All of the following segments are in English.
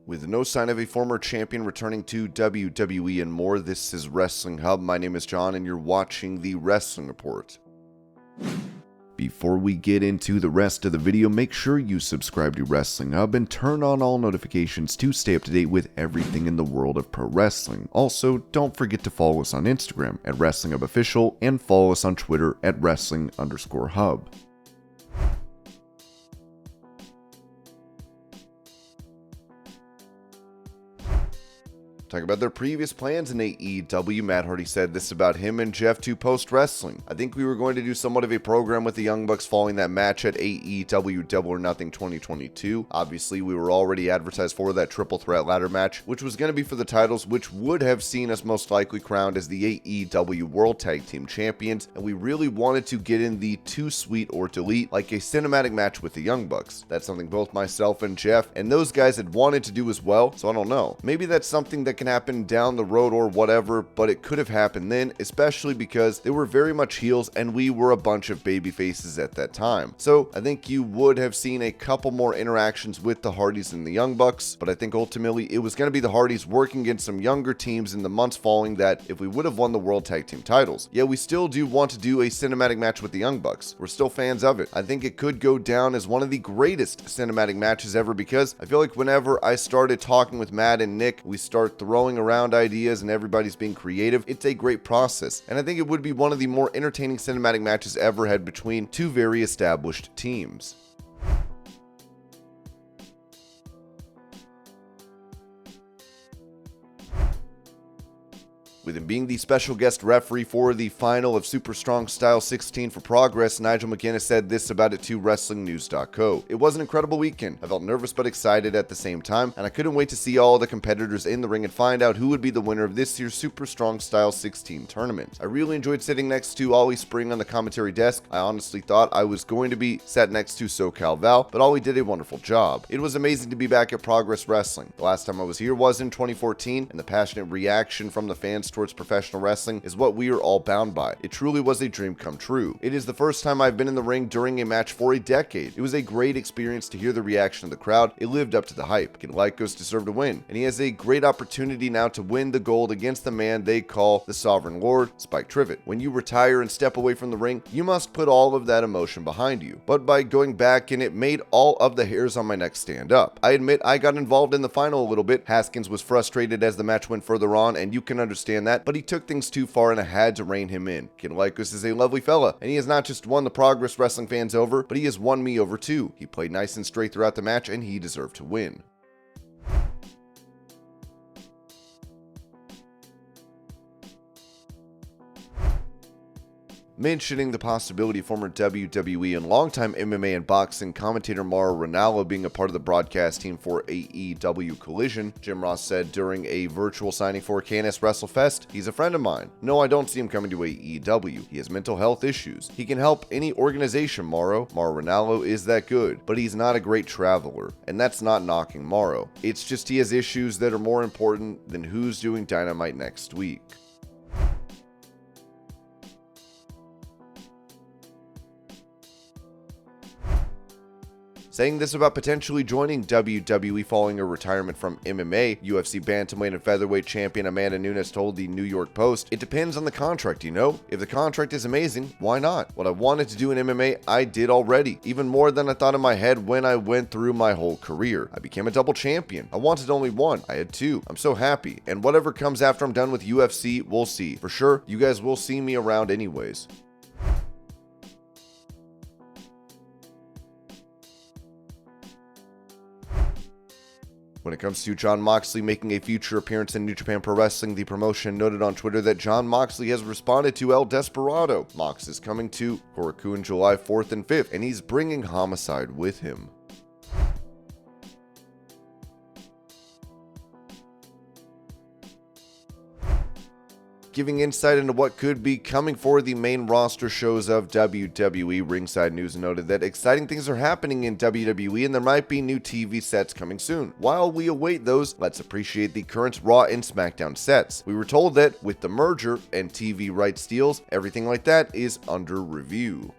With no sign of a former champion returning to WWE and more, this is Wrestling Hub. My name is John and you're watching the Wrestling Report. Before we get into the rest of the video, make sure you subscribe to Wrestling Hub and turn on all notifications to stay up to date with everything in the world of pro wrestling. Also, don't forget to follow us on Instagram at Wrestling Hub Official and follow us on Twitter at Wrestling_Hub. Talking about their previous plans in AEW, Matt Hardy said this about him and Jeff to post-wrestling. I think we were going to do somewhat of a program with the Young Bucks following that match at AEW Double or Nothing 2022. Obviously, we were already advertised for that triple threat ladder match, which was going to be for the titles, which would have seen us most likely crowned as the AEW World Tag Team Champions, and we really wanted to get in the Too Sweet or Delete, like a cinematic match with the Young Bucks. That's something both myself and Jeff and those guys had wanted to do as well, so I don't know. Maybe that's something that can happen down the road or whatever, but it could have happened then, especially because they were very much heels and we were a bunch of baby faces at that time. So I think you would have seen a couple more interactions with the Hardys and the Young Bucks, but I think ultimately it was going to be the Hardys working against some younger teams in the months following that if we would have won the World Tag Team titles. Yeah, we still do want to do a cinematic match with the Young Bucks. We're still fans of it. I think it could go down as one of the greatest cinematic matches ever because I feel like whenever I started talking with Matt and Nick, we start throwing around ideas and everybody's being creative. It's a great process, and I think it would be one of the more entertaining cinematic matches ever had between two very established teams. With him being the special guest referee for the final of Super Strong Style 16 for Progress, Nigel McGuiness said this about it to WrestlingNews.co. It was an incredible weekend. I felt nervous but excited at the same time, and I couldn't wait to see all the competitors in the ring and find out who would be the winner of this year's Super Strong Style 16 tournament. I really enjoyed sitting next to Ollie Spring on the commentary desk. I honestly thought I was going to be sat next to SoCal Val, but Ollie did a wonderful job. It was amazing to be back at Progress Wrestling. The last time I was here was in 2014, and the passionate reaction from the fans towards professional wrestling is what we are all bound by. It truly was a dream come true. It is the first time I've been in the ring during a match for a decade. It was a great experience to hear the reaction of the crowd. It lived up to the hype. Lycos deserved to win, and he has a great opportunity now to win the gold against the man they call the Sovereign Lord, Spike Trivet. When you retire and step away from the ring, you must put all of that emotion behind you. But by going back in, it made all of the hairs on my neck stand up. I admit I got involved in the final a little bit. Haskins was frustrated as the match went further on, and you can understand that, but he took things too far and I had to rein him in. Lycos is a lovely fella, and he has not just won the Progress Wrestling fans over, but he has won me over too. He played nice and straight throughout the match, and he deserved to win. Mentioning the possibility of former WWE and longtime MMA and boxing commentator Mauro Ranallo being a part of the broadcast team for AEW Collision, Jim Ross said during a virtual signing for KNS WrestleFest, "He's a friend of mine. No, I don't see him coming to AEW. He has mental health issues. He can help any organization, Mauro. Mauro Ranallo is that good, but he's not a great traveler. And that's not knocking Mauro. It's just he has issues that are more important than who's doing Dynamite next week." Saying this about potentially joining WWE following a retirement from MMA, UFC bantamweight and featherweight champion Amanda Nunes told the New York Post, "It depends on the contract, you know? If the contract is amazing, why not? What I wanted to do in MMA, I did already, even more than I thought in my head when I went through my whole career. I became a double champion. I wanted only one. I had two. I'm so happy. And whatever comes after I'm done with UFC, we'll see. For sure, you guys will see me around anyways." When it comes to Jon Moxley making a future appearance in New Japan Pro Wrestling, the promotion noted on Twitter that Jon Moxley has responded to El Desperado. Mox is coming to Korakuen July 4th and 5th, and he's bringing Homicide with him. Giving insight into what could be coming for the main roster shows of WWE, Ringside News noted that exciting things are happening in WWE and there might be new TV sets coming soon. While we await those, let's appreciate the current Raw and SmackDown sets. We were told that with the merger and TV rights deals, everything like that is under review.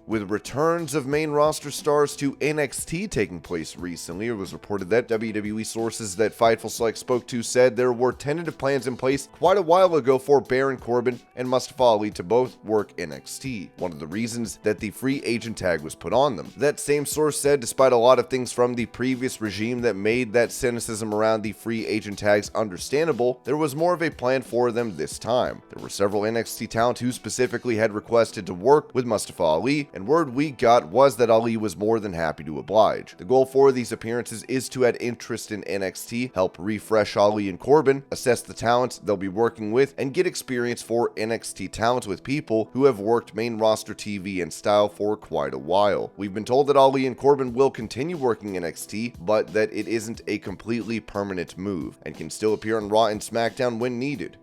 With returns of main roster stars to NXT taking place recently, it was reported that WWE sources that Fightful Select spoke to said there were tentative plans in place quite a while ago for Baron Corbin and Mustafa Ali to both work NXT, one of the reasons that the free agent tag was put on them. That same source said despite a lot of things from the previous regime that made that cynicism around the free agent tags understandable, there was more of a plan for them this time. There were several NXT talent who specifically had requested to work with Mustafa Ali, and word we got was that Ali was more than happy to oblige. The goal for these appearances is to add interest in NXT, help refresh Ali and Corbin, assess the talent they'll be working with, and get experience for NXT talent with people who have worked main roster TV and style for quite a while. We've been told that Ali and Corbin will continue working NXT, but that it isn't a completely permanent move, and can still appear on Raw and SmackDown when needed.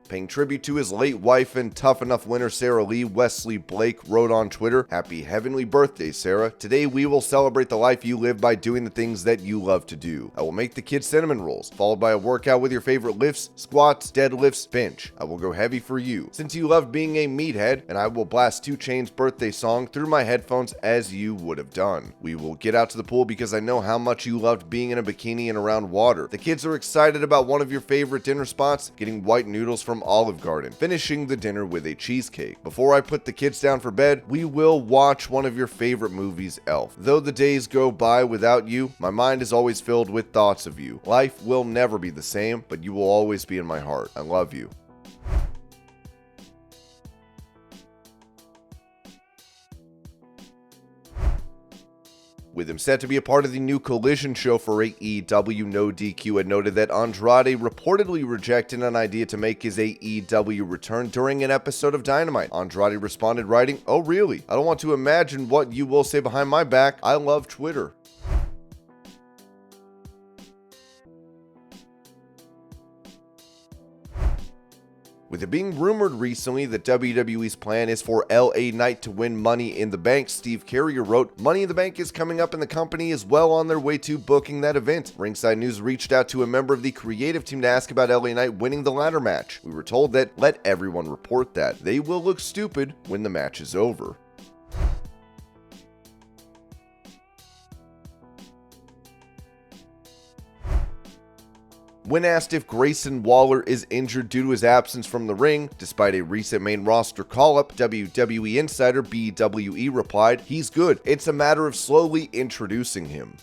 Paying tribute to his late wife and Tough Enough winner Sara Lee, Wesley Blake wrote on Twitter, "Happy heavenly birthday, Sarah. Today we will celebrate the life you live by doing the things that you love to do. I will make the kids cinnamon rolls, followed by a workout with your favorite lifts, squats, deadlifts, bench. I will go heavy for you, since you love being a meathead, and I will blast 2 Chainz's birthday song through my headphones as you would have done. We will get out to the pool because I know how much you loved being in a bikini and around water. The kids are excited about one of your favorite dinner spots, getting white noodles from Olive Garden, finishing the dinner with a cheesecake. Before I put the kids down for bed, we will watch one of your favorite movies, Elf. Though the days go by without you, my mind is always filled with thoughts of you. Life will never be the same, but you will always be in my heart. I love you." With him set to be a part of the new Collision show for AEW, No DQ had noted that Andrade reportedly rejected an idea to make his AEW return during an episode of Dynamite. Andrade responded writing, "Oh really? I don't want to imagine what you will say behind my back. I love Twitter." With it being rumored recently that WWE's plan is for LA Knight to win Money in the Bank, Steve Carrier wrote, "Money in the Bank is coming up and the company is well on their way to booking that event. Ringside News reached out to a member of the creative team to ask about LA Knight winning the ladder match. We were told that let everyone report that. They will look stupid when the match is over." When asked if Grayson Waller is injured due to his absence from the ring, despite a recent main roster call-up, WWE insider BWE replied, "He's good. It's a matter of slowly introducing him."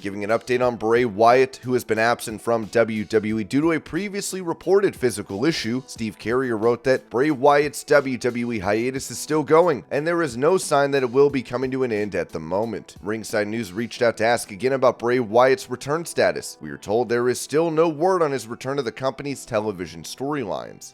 Giving an update on Bray Wyatt, who has been absent from WWE due to a previously reported physical issue, Steve Carrier wrote that Bray Wyatt's WWE hiatus is still going, and there is no sign that it will be coming to an end at the moment. Ringside News reached out to ask again about Bray Wyatt's return status. We are told there is still no word on his return to the company's television storylines.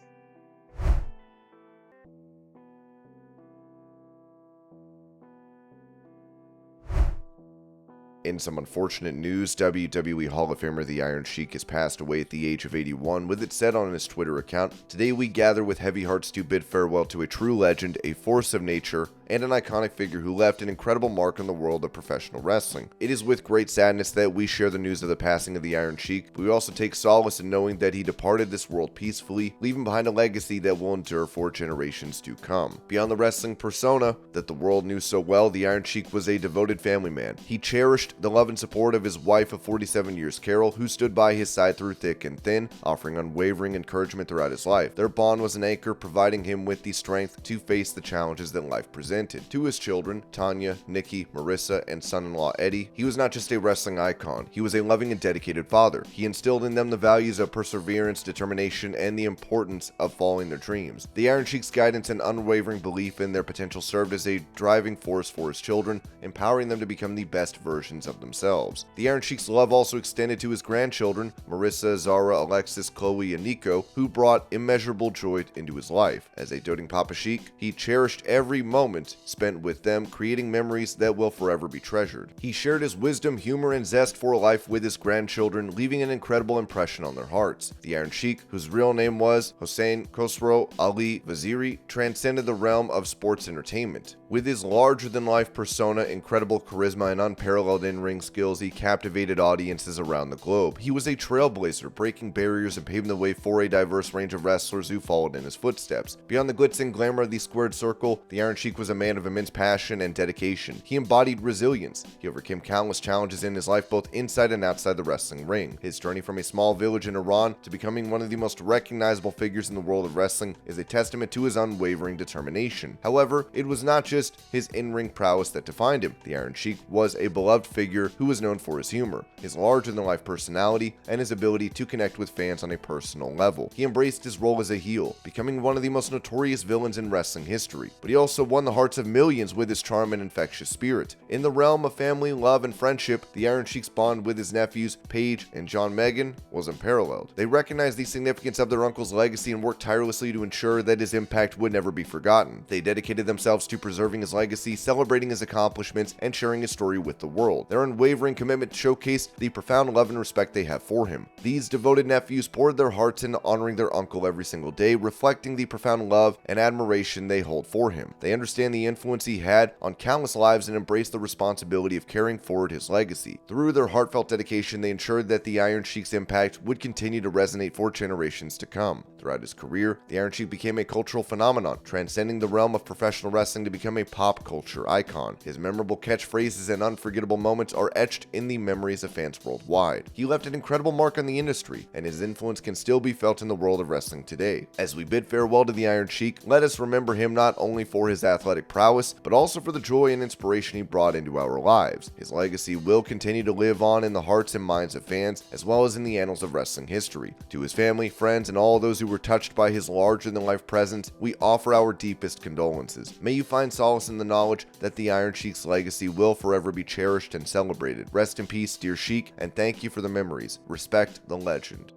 In some unfortunate news, WWE Hall of Famer the Iron Shiek has passed away at the age of 81, with it said on his Twitter account, "Today we gather with heavy hearts to bid farewell to a true legend, a force of nature, and an iconic figure who left an incredible mark on the world of professional wrestling. It is with great sadness that we share the news of the passing of the Iron Sheik, but we also take solace in knowing that he departed this world peacefully, leaving behind a legacy that will endure for generations to come. Beyond the wrestling persona that the world knew so well, the Iron Sheik was a devoted family man. He cherished the love and support of his wife of 47 years, Carol, who stood by his side through thick and thin, offering unwavering encouragement throughout his life. Their bond was an anchor, providing him with the strength to face the challenges that life presented. To his children, Tanya, Nikki, Marissa, and son-in-law Eddie, he was not just a wrestling icon, he was a loving and dedicated father. He instilled in them the values of perseverance, determination, and the importance of following their dreams. The Iron Sheik's guidance and unwavering belief in their potential served as a driving force for his children, empowering them to become the best versions of themselves. The Iron Sheik's love also extended to his grandchildren, Marissa, Zara, Alexis, Chloe, and Nico, who brought immeasurable joy into his life. As a doting Papa Sheik, he cherished every moment moment spent with them, creating memories that will forever be treasured. He shared his wisdom, humor, and zest for life with his grandchildren, leaving an incredible impression on their hearts. The Iron Sheik, whose real name was Hossein Khosrow Ali Vaziri, transcended the realm of sports entertainment. With his larger-than-life persona, incredible charisma, and unparalleled in-ring skills, he captivated audiences around the globe. He was a trailblazer, breaking barriers and paving the way for a diverse range of wrestlers who followed in his footsteps. Beyond the glitz and glamour of the squared circle, the Iron Sheik was a man of immense passion and dedication. He embodied resilience. He overcame countless challenges in his life, both inside and outside the wrestling ring. His journey from a small village in Iran to becoming one of the most recognizable figures in the world of wrestling is a testament to his unwavering determination. However, it was not just his in-ring prowess that defined him. The Iron Sheik was a beloved figure who was known for his humor, his larger-than-life personality, and his ability to connect with fans on a personal level. He embraced his role as a heel, becoming one of the most notorious villains in wrestling history, but he also won the hearts of millions with his charm and infectious spirit. In the realm of family, love, and friendship, the Iron Sheik's bond with his nephews, Paige and John Megan, was unparalleled. They recognized the significance of their uncle's legacy and worked tirelessly to ensure that his impact would never be forgotten. They dedicated themselves to preserving his legacy, celebrating his accomplishments, and sharing his story with the world. Their unwavering commitment showcased the profound love and respect they have for him. These devoted nephews poured their hearts into honoring their uncle every single day, reflecting the profound love and admiration they hold for him. They understand the influence he had on countless lives and embrace the responsibility of carrying forward his legacy. Through their heartfelt dedication, they ensured that the Iron Sheik's impact would continue to resonate for generations to come. Throughout his career, the Iron Sheik became a cultural phenomenon, transcending the realm of professional wrestling to become a pop culture icon. His memorable catchphrases and unforgettable moments are etched in the memories of fans worldwide. He left an incredible mark on the industry, and his influence can still be felt in the world of wrestling today. As we bid farewell to the Iron Sheik, let us remember him not only for his athletic prowess, but also for the joy and inspiration he brought into our lives. His legacy will continue to live on in the hearts and minds of fans, as well as in the annals of wrestling history. To his family, friends, and all those who were touched by his larger-than-life presence, we offer our deepest condolences. May you find solace in the knowledge that the Iron Sheik's legacy will forever be cherished and celebrated. Rest in peace, dear Sheik, and thank you for the memories. Respect the legend.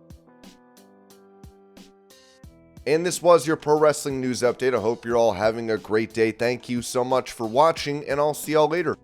And this was your pro wrestling news update. I hope you're all having a great day. Thank you so much for watching, and I'll see y'all later.